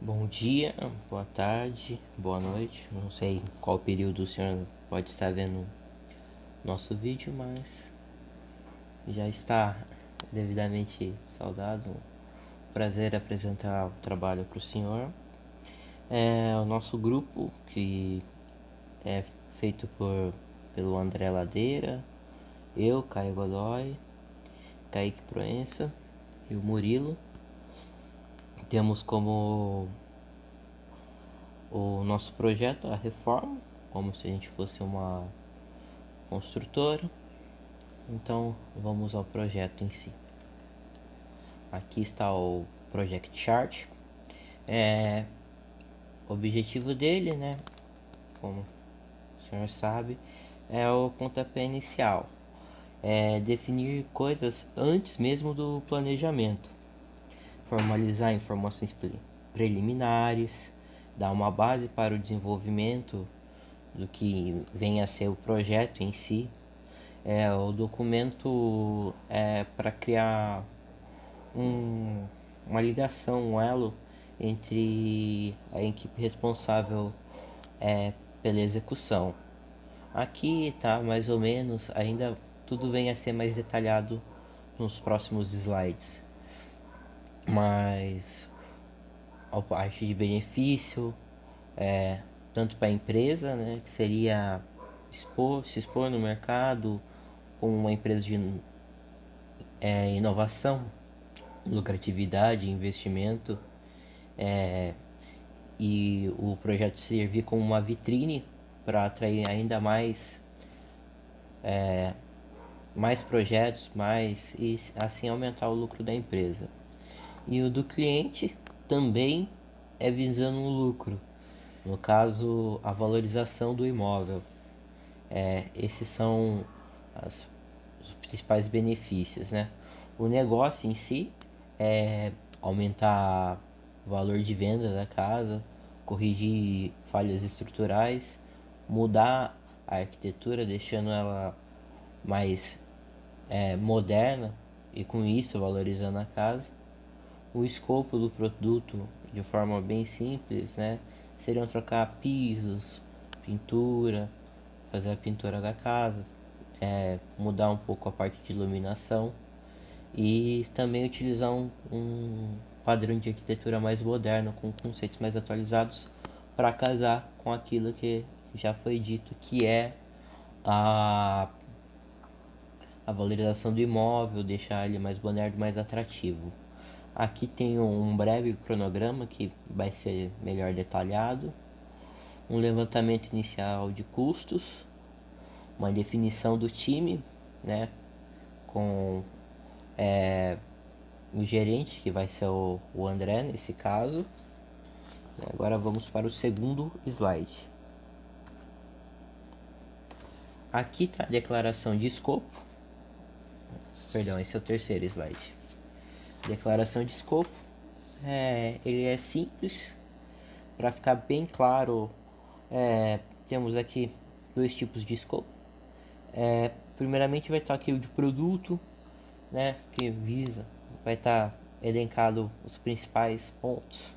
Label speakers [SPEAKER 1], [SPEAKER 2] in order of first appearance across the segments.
[SPEAKER 1] Bom dia, boa tarde, boa noite. Não sei qual período o senhor pode estar vendo nosso vídeo, mas já está devidamente saudado. Prazer apresentar o trabalho para o senhor. É o nosso grupo que é feito pelo André Ladeira, eu, Caio Godoy, Kaique Proença e o Murilo. Temos como o nosso projeto a reforma, como se a gente fosse uma construtora. Então vamos ao projeto em si. Aqui está o Project Chart. O objetivo dele, né, como o senhor sabe, é o pontapé inicial. É definir coisas antes mesmo do planejamento, formalizar informações preliminares, dar uma base para o desenvolvimento do que vem a ser o projeto em si. O documento é para criar uma ligação, um elo entre a equipe responsável pela execução. Aqui está mais ou menos, ainda tudo vem a ser mais detalhado nos próximos slides. Mas a parte de benefício, tanto para a empresa, né, que seria se expor no mercado como uma empresa de inovação, lucratividade, investimento, e o projeto servir como uma vitrine para atrair ainda mais projetos, e assim aumentar o lucro da empresa. E o do cliente também é visando um lucro, no caso a valorização do imóvel. Esses são os principais benefícios, né? O negócio em si é aumentar o valor de venda da casa, corrigir falhas estruturais, mudar a arquitetura, deixando ela mais moderna e com isso valorizando a casa. O escopo do produto, de forma bem simples, né, seriam trocar pisos, pintura, fazer a pintura da casa, mudar um pouco a parte de iluminação e também utilizar um padrão de arquitetura mais moderno, com conceitos mais atualizados, para casar com aquilo que já foi dito, que é a, a valorização do imóvel, deixar ele mais moderno, mais atrativo. Aqui tem um breve cronograma que vai ser melhor detalhado, um levantamento inicial de custos, uma definição do time, né, com o gerente, que vai ser o André nesse caso. Agora vamos para o segundo slide. Aqui está a declaração de escopo. Perdão, esse é o terceiro slide. Declaração de escopo. Ele é simples. Para ficar bem claro, temos aqui dois tipos de escopo. Primeiramente vai estar aqui o de produto, né, que visa, vai estar elencado os principais pontos,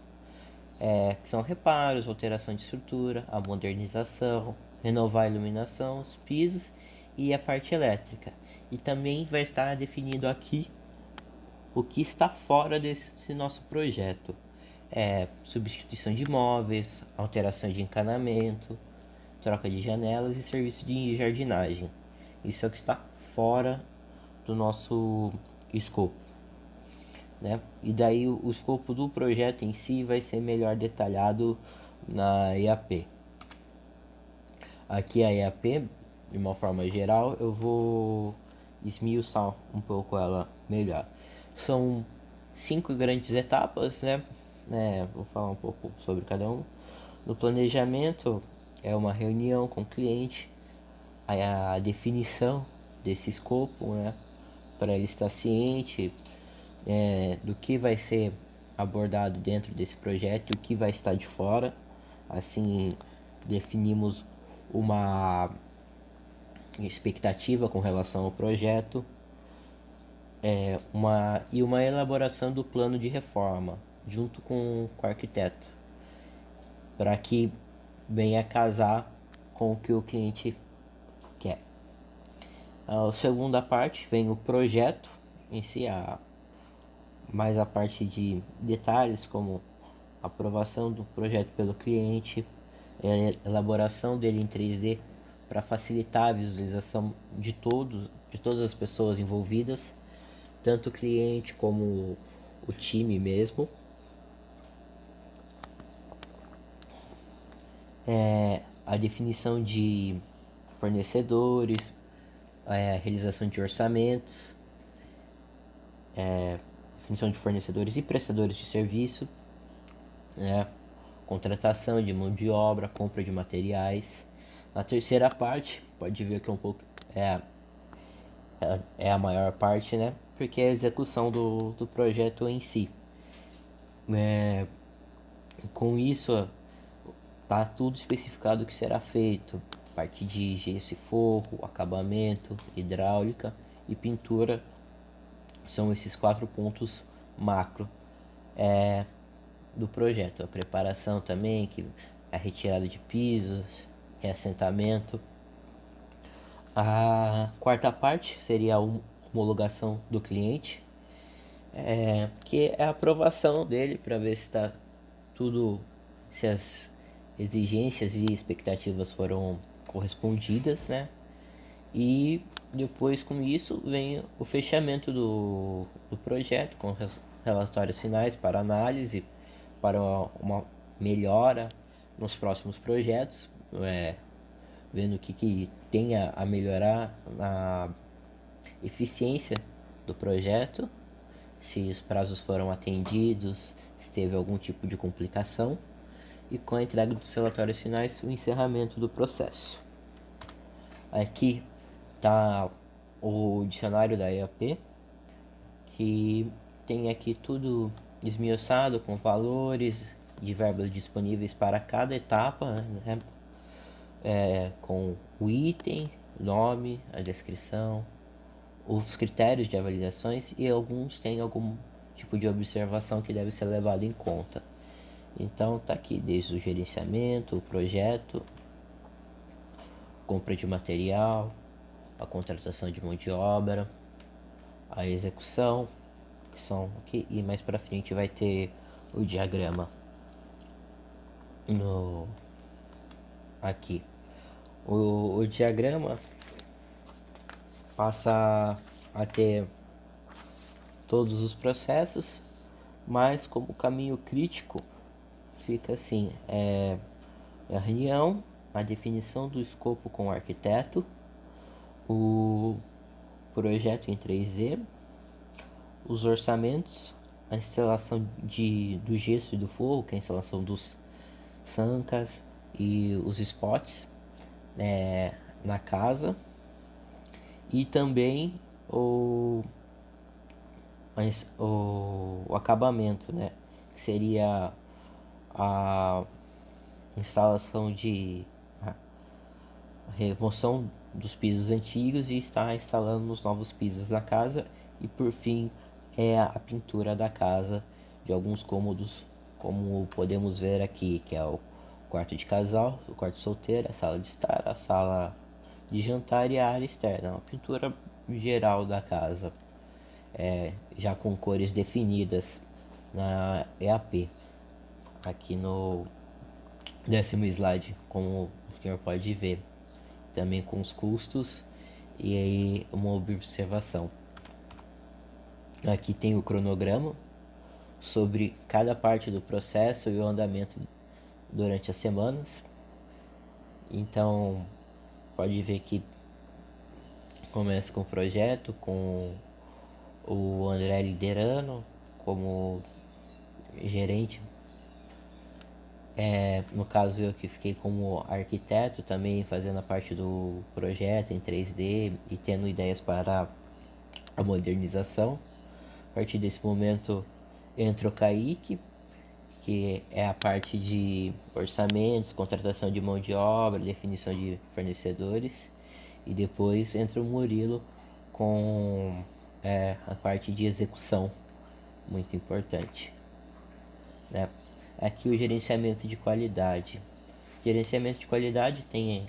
[SPEAKER 1] que são reparos, alteração de estrutura, a modernização, renovar a iluminação, os pisos e a parte elétrica. E também vai estar definido aqui o que está fora desse nosso projeto. Substituição de móveis, alteração de encanamento, troca de janelas e serviço de jardinagem. Isso é o que está fora do nosso escopo, né? E daí o escopo do projeto em si vai ser melhor detalhado na EAP. Aqui a EAP, de uma forma geral, eu vou esmiuçar um pouco ela melhor. São 5 grandes etapas, né? Vou falar um pouco sobre cada um. No planejamento é uma reunião com o cliente, a definição desse escopo, né, para ele estar ciente do que vai ser abordado dentro desse projeto e o que vai estar de fora. Assim definimos uma expectativa com relação ao projeto, uma elaboração do plano de reforma, junto com o arquiteto, para que venha casar com o que o cliente quer. A segunda parte vem o projeto em si, mais a parte de detalhes como aprovação do projeto pelo cliente, elaboração dele em 3D para facilitar a visualização de todas as pessoas envolvidas, tanto o cliente como o time mesmo. A definição de fornecedores, a realização de orçamentos, definição de fornecedores e prestadores de serviço, né? Contratação de mão de obra, compra de materiais. Na terceira parte, pode ver que é um pouco é a maior parte, né? Porque é a execução do projeto em si. Com isso, tá tudo especificado o que será feito. Parte de gesso e forro, acabamento, hidráulica e pintura. São esses 4 pontos macro do projeto. A preparação também, que é a retirada de pisos, reassentamento. A quarta parte seria a homologação do cliente, que é a aprovação dele para ver se está tudo, se as exigências e expectativas foram correspondidas, né? E depois com isso vem o fechamento do projeto com relatórios finais para análise, para uma melhora nos próximos projetos, vendo o que tem a melhorar na eficiência do projeto, se os prazos foram atendidos, se teve algum tipo de complicação, e com a entrega dos relatórios finais, o encerramento do processo. Aqui está o dicionário da EAP, que tem aqui tudo esmiuçado com valores de verbas disponíveis para cada etapa, né? Com o item, nome, a descrição, os critérios de avaliações e alguns têm algum tipo de observação que deve ser levado em conta. Então tá aqui desde o gerenciamento, o projeto, compra de material, a contratação de mão de obra, a execução, que são aqui, e mais para frente vai ter o diagrama no aqui. O diagrama passa a ter todos os processos, mas como caminho crítico fica assim, a reunião, a definição do escopo com o arquiteto, o projeto em 3D, os orçamentos, a instalação do gesso e do forro, que é a instalação dos sancas e os spots na casa, e também o acabamento, né? Que seria a instalação de remoção dos pisos antigos e está instalando os novos pisos na casa, e por fim é a pintura da casa de alguns cômodos, como podemos ver aqui, que é o quarto de casal, o quarto solteiro, a sala de estar, a sala de jantar e a área externa. Uma pintura geral da casa, já com cores definidas na EAP. Aqui no 10º slide, como o senhor pode ver, também com os custos e aí uma observação. Aqui tem o cronograma sobre cada parte do processo e o andamento durante as semanas. Então pode ver que começa com o projeto, com o André liderando como gerente. No caso eu que fiquei como arquiteto também, fazendo a parte do projeto em 3D e tendo ideias para a modernização. A partir desse momento entra o Kaique, que é a parte de orçamentos, contratação de mão de obra, definição de fornecedores, e depois entra o Murilo com a parte de execução, muito importante. né? Aqui o gerenciamento de qualidade. Gerenciamento de qualidade tem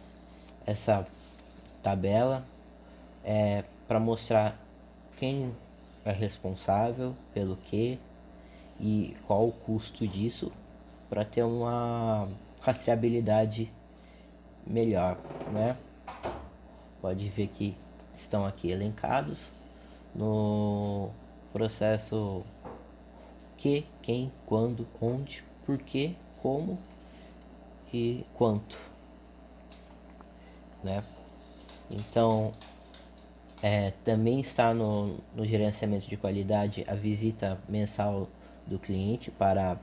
[SPEAKER 1] essa tabela para mostrar quem é responsável pelo que e qual o custo disso, para ter uma rastreabilidade melhor, né? Pode ver que estão aqui elencados no processo: que, quem, quando, onde, porquê, como e quanto, né? Então, também está no gerenciamento de qualidade a visita mensal do cliente para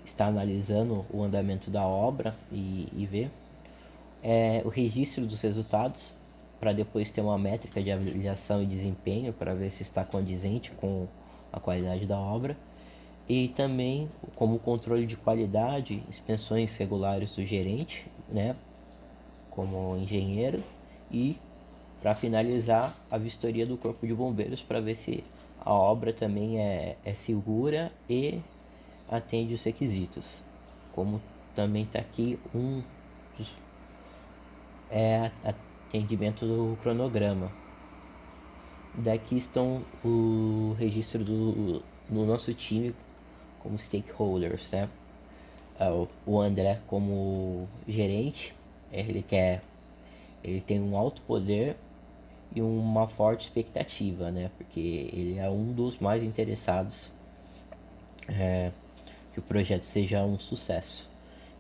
[SPEAKER 1] estar analisando o andamento da obra e ver. O registro dos resultados para depois ter uma métrica de avaliação e desempenho para ver se está condizente com a qualidade da obra. E também como controle de qualidade, inspeções regulares do gerente, né, como engenheiro, e para finalizar a vistoria do corpo de bombeiros para ver se a obra também é segura e atende os requisitos. Como também está aqui atendimento do cronograma. Daqui estão o registro do nosso time como stakeholders, né? O André como gerente, ele tem um alto poder e uma forte expectativa, né? Porque ele é um dos mais interessados que o projeto seja um sucesso.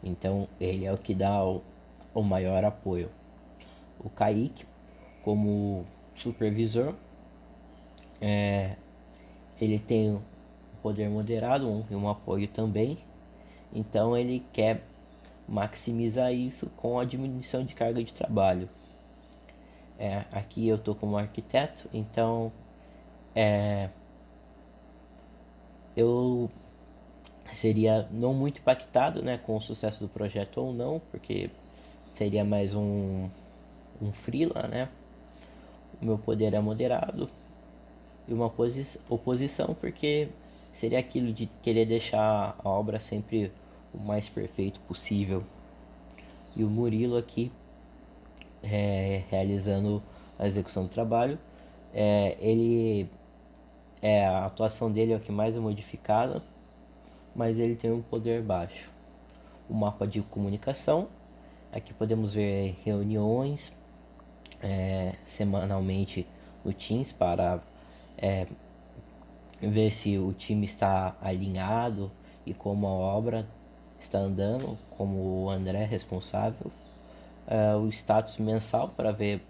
[SPEAKER 1] Então ele é o que dá o maior apoio. O Kaique como supervisor, ele tem um poder moderado e um apoio também. Então ele quer maximizar isso com a diminuição de carga de trabalho. Aqui eu estou como arquiteto, então eu seria não muito impactado, né, com o sucesso do projeto ou não, porque seria mais um freela, né? O meu poder é moderado e uma oposição, porque seria aquilo de querer deixar a obra sempre o mais perfeito possível. E o Murilo aqui realizando a execução do trabalho. A atuação dele é o que mais é modificada, mas ele tem um poder baixo. O mapa de comunicação, aqui podemos ver reuniões semanalmente no Teams para ver se o time está alinhado e como a obra está andando, como o André é responsável. O status mensal para ver,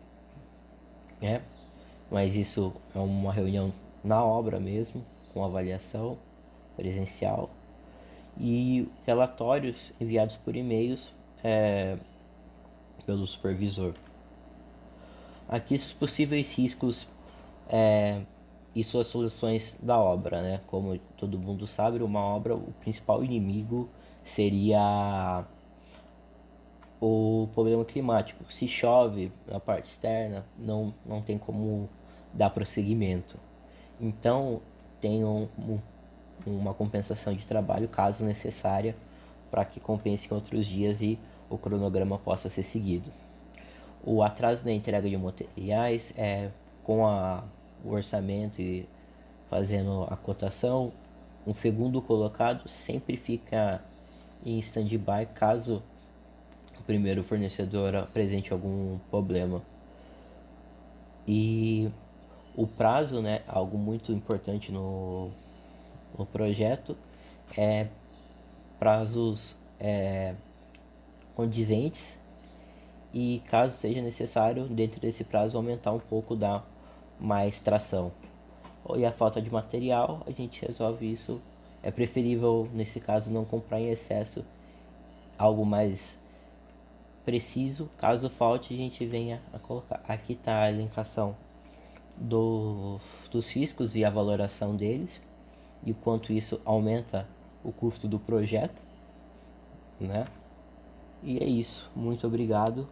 [SPEAKER 1] mas isso é uma reunião na obra mesmo, com avaliação presencial, e relatórios enviados por e-mails pelo supervisor. Aqui os possíveis riscos e suas soluções da obra, né? Como todo mundo sabe, uma obra, o principal inimigo seria o problema climático. Se chove na parte externa, não tem como dar prosseguimento. Então, tem uma compensação de trabalho, caso necessária, para que compense em outros dias e o cronograma possa ser seguido. O atraso na entrega de materiais com o orçamento e fazendo a cotação, um segundo colocado sempre fica em stand-by caso o primeiro fornecedor apresente algum problema. E o prazo, né, algo muito importante no projeto, prazos condizentes, e caso seja necessário, dentro desse prazo, aumentar um pouco da mais tração. E a falta de material, a gente resolve isso. É preferível, nesse caso, não comprar em excesso, algo mais preciso. Caso falte, a gente venha a colocar. Aqui está a elencação dos riscos e a valoração deles, e o quanto isso aumenta o custo do projeto, né? E é isso. Muito obrigado.